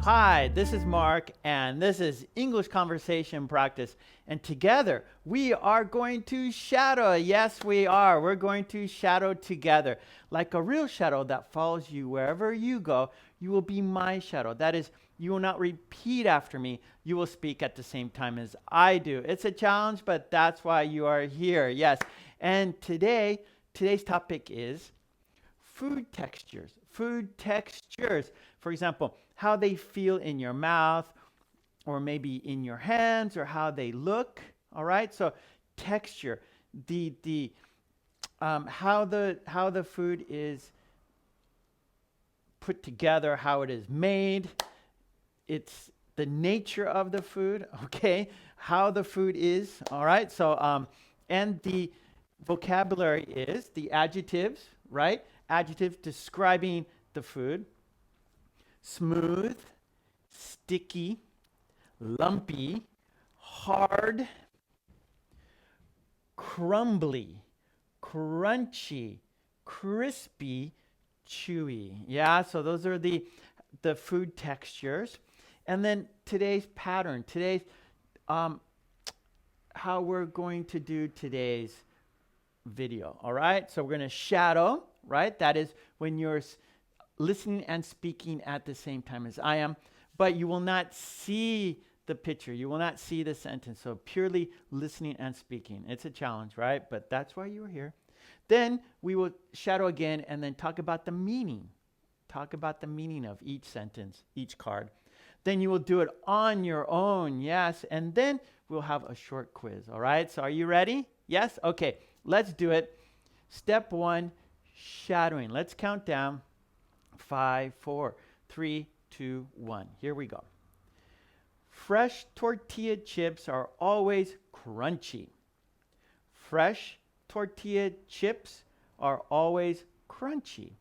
Hi, this is Mark, and this is English Conversation Practice. And together, we are going to shadow. Yes, we are. We're going to shadow together. Like a real shadow that follows you wherever you go, you will be my shadow. That is, you will not repeat after me. You will speak at the same time as I do. It's a challenge, but that's why you are here. Yes. And today's topic is food textures. Food textures. For example, how they feel in your mouth or maybe in your hands or how they look. All right. So texture, the how the food is put together, how it is made. It's the nature of the food. Okay. How the food is. All right. So and the vocabulary is the adjectives, right? Adjectives describing the food: smooth, sticky, lumpy, hard, crumbly, crunchy, crispy, chewy. Yeah, so those are the food textures. And then today's pattern, today's um, how we're going to do today's video. All right, so we're going to shadow, right? That is when you're listening and speaking at the same time as I am, but you will not see the picture. You will not see the sentence. So purely listening and speaking. It's a challenge, right? But that's why you are here. Then we will shadow again and then talk about the meaning. Talk about the meaning of each sentence, each card. Then you will do it on your own, yes. And then we'll have a short quiz, all right? So are you ready? Yes? Okay, let's do it. Step one, shadowing. Let's count down. 5, 4, 3, 2, 1. Here we go. Fresh tortilla chips are always crunchy. Fresh tortilla chips are always crunchy.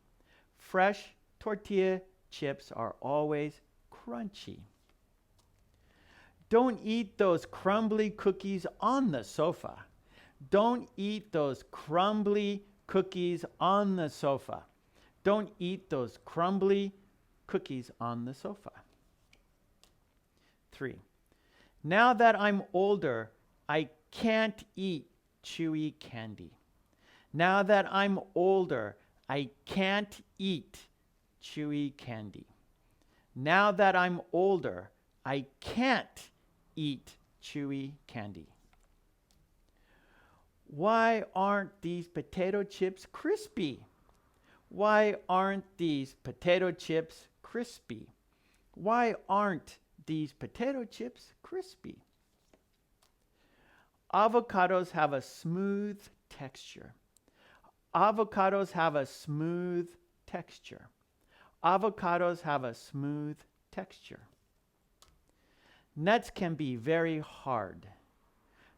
Fresh tortilla chips are always crunchy. Don't eat those crumbly cookies on the sofa. Don't eat those crumbly cookies on the sofa. Don't eat those crumbly cookies on the sofa. 3. Now that I'm older, I can't eat chewy candy. Now that I'm older, I can't eat chewy candy. Now that I'm older, I can't eat chewy candy. Why aren't these potato chips crispy? Why aren't these potato chips crispy? Why aren't these potato chips crispy? Avocados have a smooth texture. Avocados have a smooth texture. Avocados have a smooth texture. Nuts can be very hard.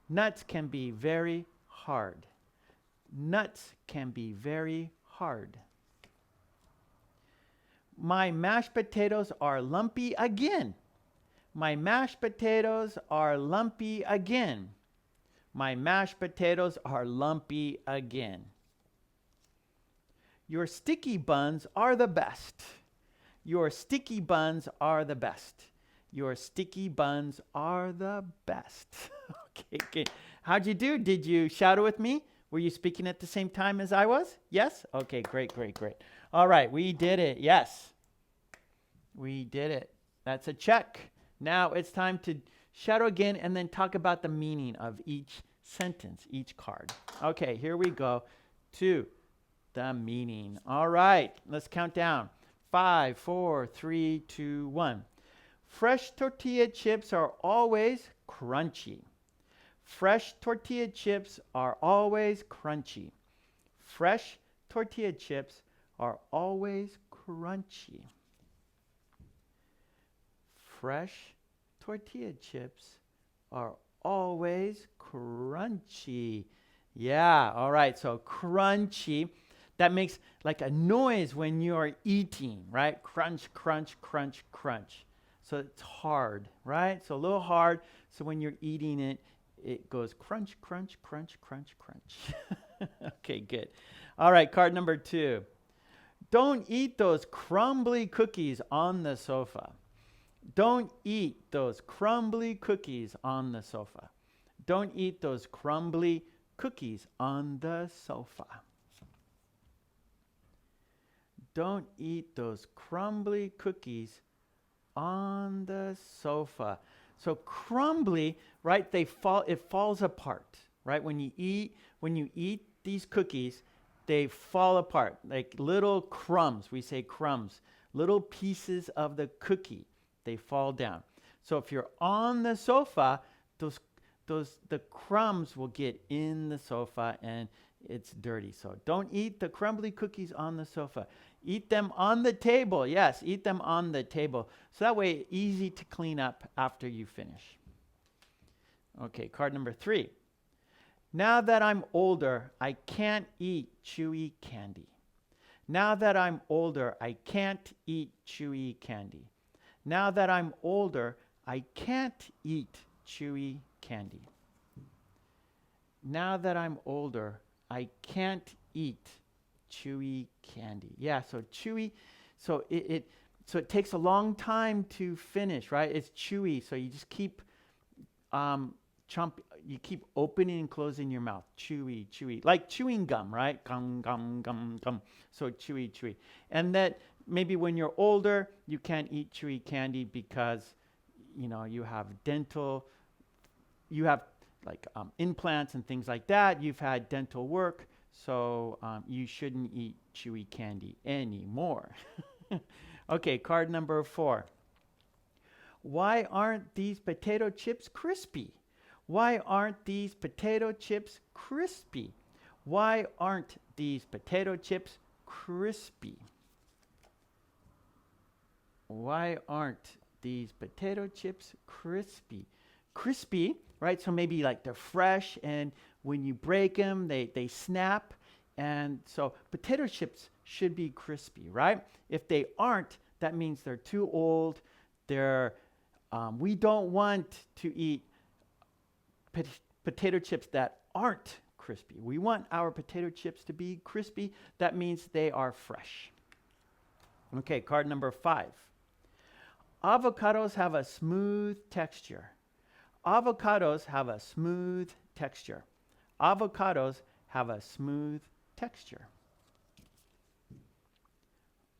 Nuts can be very hard. Nuts can be very hard. My mashed potatoes are lumpy again. My mashed potatoes are lumpy again. My mashed potatoes are lumpy again. Your sticky buns are the best. Your sticky buns are the best. Your sticky buns are the best. Okay. How'd you do? Did you shadow with me? Were you speaking at the same time as I was? Yes? Okay, great. All right, we did it. Yes. We did it. That's a check. Now it's time to shadow again and then talk about the meaning of each sentence, each card. Okay, here we go to the meaning. All right, let's count down. 5, 4, 3, 2, 1. Fresh tortilla chips are always crunchy. Fresh tortilla chips are always crunchy. Fresh tortilla chips are always crunchy. Fresh tortilla chips are always crunchy. Yeah, all right, so crunchy. That makes like a noise when you're eating, right? Crunch, crunch, crunch, crunch. So it's hard, right? So a little hard. So when you're eating it, it goes crunch, crunch, crunch, crunch, crunch. Okay, good. All right, card number 2. Don't eat those crumbly cookies on the sofa. Don't eat those crumbly cookies on the sofa. Don't eat those crumbly cookies on the sofa. Don't eat those crumbly cookies on the sofa. So crumbly, right? It falls apart, right? When you eat these cookies, they fall apart like little crumbs. We say crumbs, little pieces of the cookie. They fall down. So if you're on the sofa, the crumbs will get in the sofa and it's dirty. So don't eat the crumbly cookies on the sofa. Eat them on the table. Yes, eat them on the table. So that way, easy to clean up after you finish. Okay, card number 3. Now that I'm older, I can't eat chewy candy. Now that I'm older, I can't eat chewy candy. Now that I'm older, I can't eat chewy candy. Now that I'm older, I can't eat chewy candy. Yeah, so chewy, so it takes a long time to finish, right? It's chewy, so you just keep you keep opening and closing your mouth. Chewy, chewy, like chewing gum, right? Gum, gum, gum, gum. So chewy, chewy. And that maybe when you're older, you can't eat chewy candy because, you have like implants and things like that. You've had dental work, so you shouldn't eat chewy candy anymore. Okay, card number 4. Why aren't these potato chips crispy? Why aren't these potato chips crispy? Why aren't these potato chips crispy? Why aren't these potato chips crispy? Crispy, right? So maybe like they're fresh, and when you break them, they snap. And so potato chips should be crispy, right? If they aren't, that means they're too old. We don't want to eat potato chips that aren't crispy. We want our potato chips to be crispy. That means they are fresh. Okay, card number 5. Avocados have a smooth texture. Avocados have a smooth texture. Avocados have a smooth texture.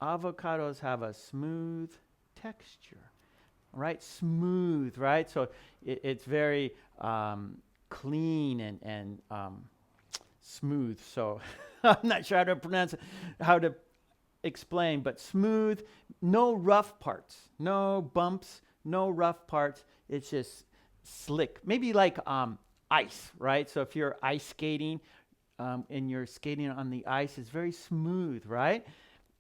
Avocados have a smooth texture. Right? Smooth, right? So it's very clean and smooth. So I'm not sure how to pronounce it, how to explain, but smooth, no rough parts, no bumps, no rough parts. It's just slick, maybe like ice, right? So if you're ice skating and you're skating on the ice, it's very smooth, right?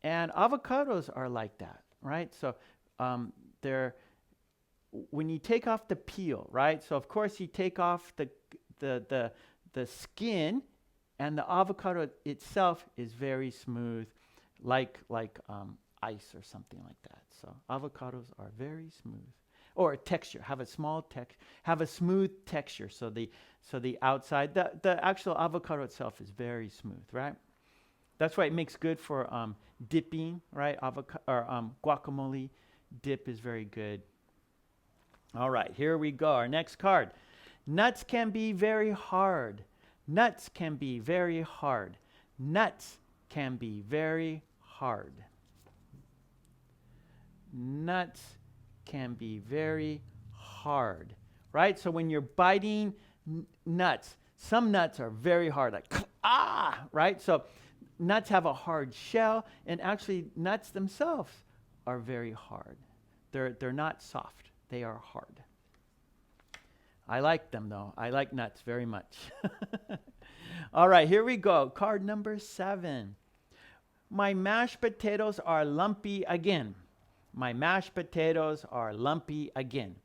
And avocados are like that, right? So when you take off the peel, right? So of course you take off the skin, and the avocado itself is very smooth, like ice or something like that. So avocados are very smooth. Or texture, have a smooth texture. So the outside, the actual avocado itself is very smooth, right? That's why it makes good for dipping, right? Guacamole dip is very good. All right, here we go. Our next card. Nuts can be very hard. Nuts can be very hard. Nuts can be very hard. Nuts can be very hard, right? So when you're biting nuts, some nuts are very hard, like right? So nuts have a hard shell, and actually nuts themselves are very hard. They're not soft. They are hard. I like them though. I like nuts very much. All right, here we go. Card number 7. My mashed potatoes are lumpy again. My mashed potatoes are lumpy again.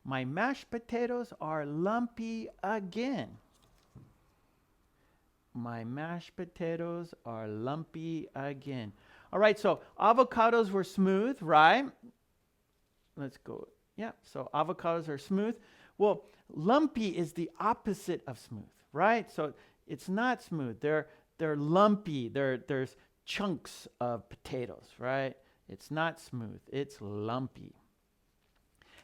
My mashed potatoes are lumpy again. My mashed potatoes are lumpy again. All right, so avocados were smooth, right? Let's go. Yeah, so avocados are smooth. Well, lumpy is the opposite of smooth, right? So it's not smooth. They're lumpy. There's chunks of potatoes, right? It's not smooth. It's lumpy.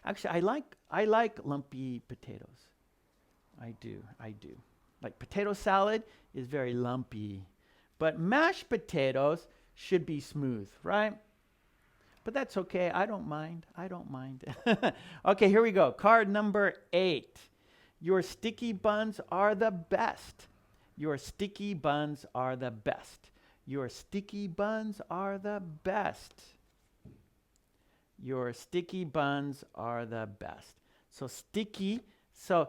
Actually, I like lumpy potatoes. I do. I do. Like potato salad is very lumpy, but mashed potatoes should be smooth, right? But that's okay. I don't mind. I don't mind. Okay, here we go. Card number 8. Your sticky buns are the best. Your sticky buns are the best. Your sticky buns are the best. Your sticky buns are the best. So sticky. So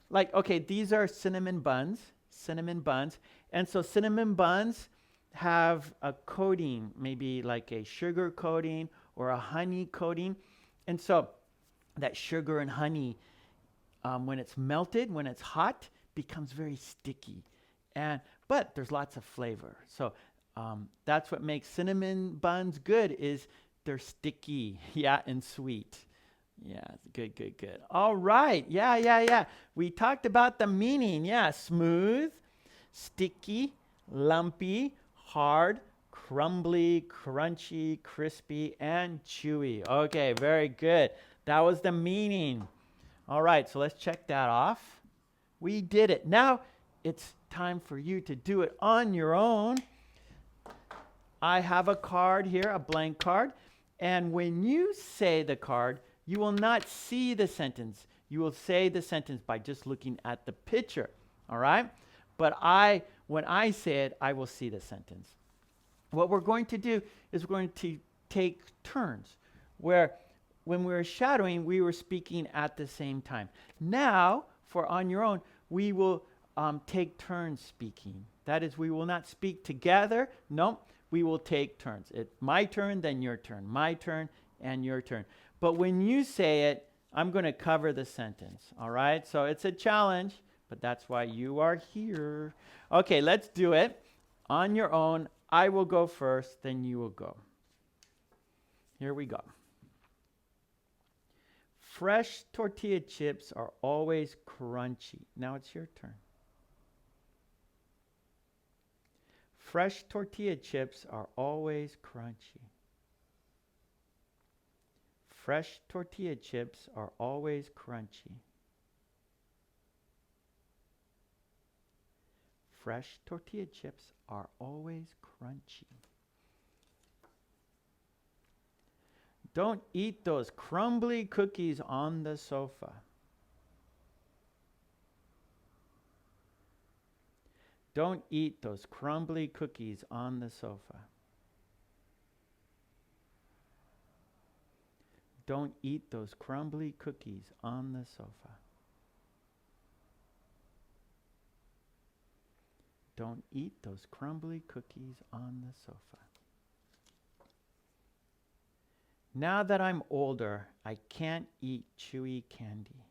like, okay, these are cinnamon buns. Cinnamon buns. And so cinnamon buns have a coating, maybe like a sugar coating or a honey coating. And so that sugar and honey, when it's melted, when it's hot, becomes very sticky. But there's lots of flavor. So that's what makes cinnamon buns good, is they're sticky, yeah, and sweet. Yeah, good, good, good. All right, yeah. We talked about the meaning, yeah, smooth, sticky, lumpy, hard, crumbly, crunchy, crispy, and chewy. Okay, very good. That was the meaning. All right, so let's check that off. We did it. Now it's time for you to do it on your own. I have a card here, a blank card. And when you say the card, you will not see the sentence. You will say the sentence by just looking at the picture. All right? But when I say it, I will see the sentence. What we're going to do is we're going to take turns, where when we were shadowing, we were speaking at the same time. Now, for on your own, we will take turns speaking. That is, we will not speak together. No, we will take turns. It's my turn, then your turn. My turn, and your turn. But when you say it, I'm going to cover the sentence. All right? So it's a challenge, but that's why you are here. Okay, let's do it. On your own, I will go first, then you will go. Here we go. Fresh tortilla chips are always crunchy. Now it's your turn. Fresh tortilla chips are always crunchy. Fresh tortilla chips are always crunchy. Fresh tortilla chips are always crunchy. Don't eat those crumbly cookies on the sofa. Don't eat those crumbly cookies on the sofa. Don't eat those crumbly cookies on the sofa. Don't eat those crumbly cookies on the sofa. Now that I'm older, I can't eat chewy candy.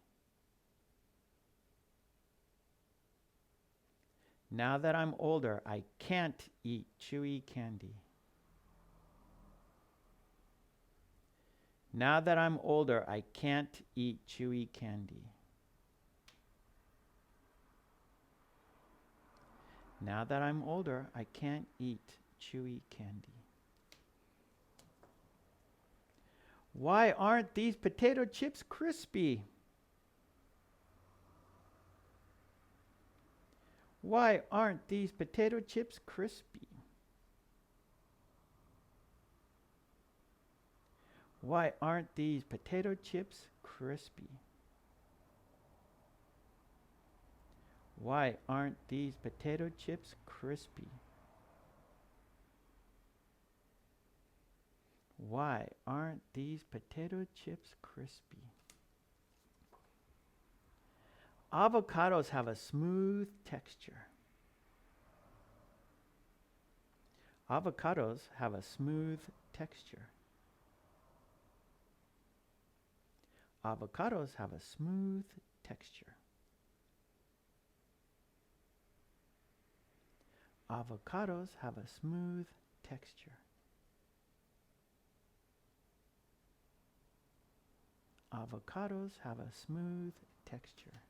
Now that I'm older, I can't eat chewy candy. Now that I'm older, I can't eat chewy candy. Now that I'm older, I can't eat chewy candy. Why aren't these potato chips crispy? Why aren't these potato chips crispy? Why aren't these potato chips crispy? Why aren't these potato chips crispy? Why aren't these potato chips crispy? Avocados have a smooth texture. Avocados have a smooth texture. Avocados have a smooth texture. Avocados have a smooth texture. Avocados have a smooth texture.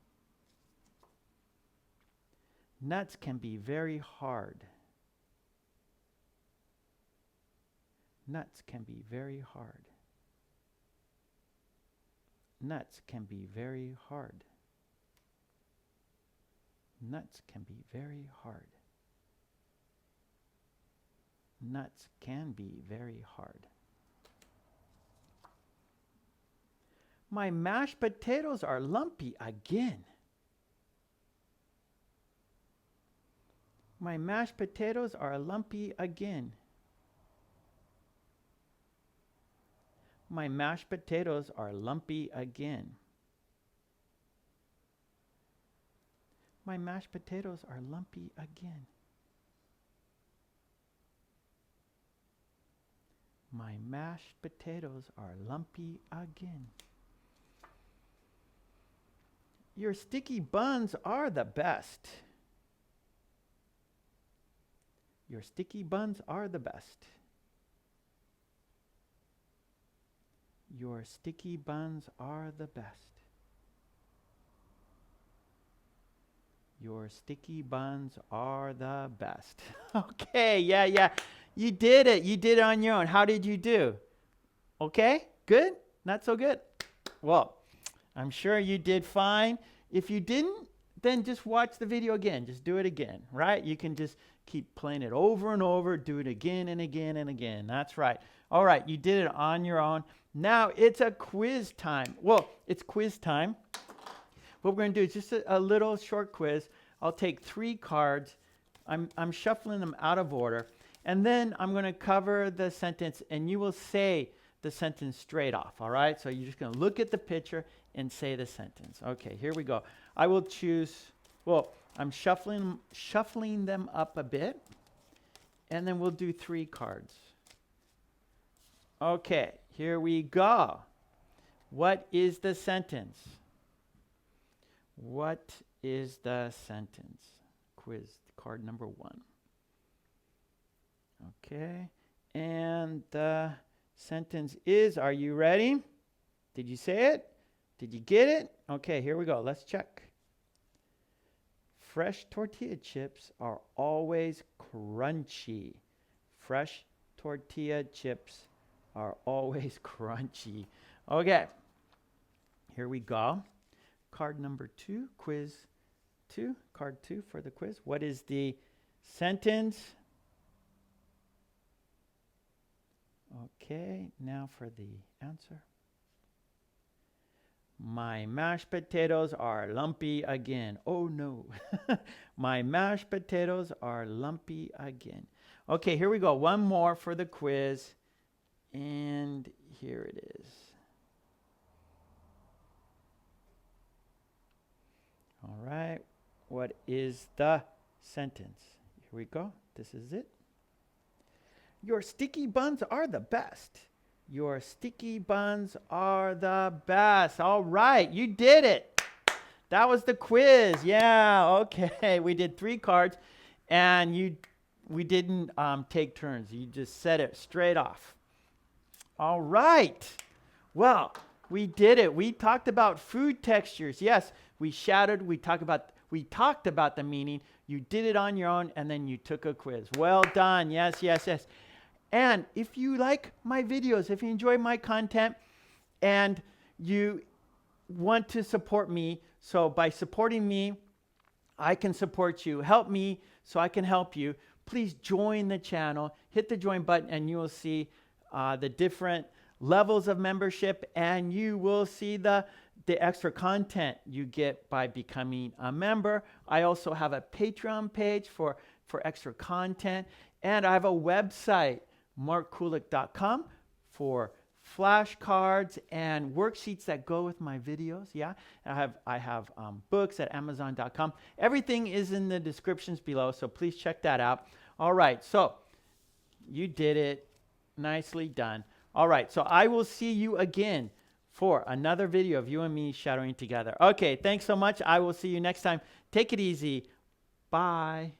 Nuts can be very hard. Nuts can be very hard. Nuts can be very hard. Nuts can be very hard. Nuts can be very hard. My mashed potatoes are lumpy again. My mashed potatoes are lumpy again. My mashed potatoes are lumpy again. My mashed potatoes are lumpy again. My mashed potatoes are lumpy again. Your sticky buns are the best. Your sticky buns are the best. Your sticky buns are the best. Your sticky buns are the best. Okay, yeah. You did it. You did it on your own. How did you do? Okay? Good? Not so good? Well, I'm sure you did fine. If you didn't, then just watch the video again. Just do it again, right? You can just keep playing it over and over. Do it again and again and again. That's right. All right, you did it on your own. Now it's a quiz time. Well, it's quiz time. What we're going to do is just a little short quiz. I'll take 3 cards. I'm shuffling them out of order. And then I'm going to cover the sentence, and you will say the sentence straight off, all right? So you're just going to look at the picture and say the sentence. Okay, here we go. I will choose, well, I'm shuffling them up a bit, and then we'll do 3 cards. Okay, here we go. What is the sentence? What is the sentence? Quiz card number 1. Okay, and the sentence is, are you ready? Did you say it? Did you get it? Okay, here we go. Let's check. Fresh tortilla chips are always crunchy. Fresh tortilla chips are always crunchy. Okay, here we go. Card number 2, quiz 2, card 2 for the quiz. What is the sentence? Okay, now for the answer. My mashed potatoes are lumpy again. Oh no. My mashed potatoes are lumpy again. Okay, here we go. One more for the quiz. And here it is. All right. What is the sentence? Here we go. This is it. Your sticky buns are the best. Your sticky buns are the best. All right, you did it. That was the quiz. Yeah, okay. We did 3 cards, and we didn't take turns. You just said it straight off. All right. Well, we did it. We talked about food textures. Yes, we shouted. We talked about the meaning. You did it on your own, and then you took a quiz. Well done. Yes. And if you like my videos, if you enjoy my content, and you want to support me, so by supporting me, I can support you. Help me so I can help you. Please join the channel. Hit the join button, and you will see the different levels of membership, and you will see the extra content you get by becoming a member. I also have a Patreon page for extra content, and I have a website, markkulek.com, for flashcards and worksheets that go with my videos. Yeah, I have books at amazon.com. Everything is in the descriptions below, so please check that out. All right, so you did it. Nicely done. All right, so I will see you again for another video of you and me shadowing together. Okay, thanks so much. I will see you next time. Take it easy. Bye.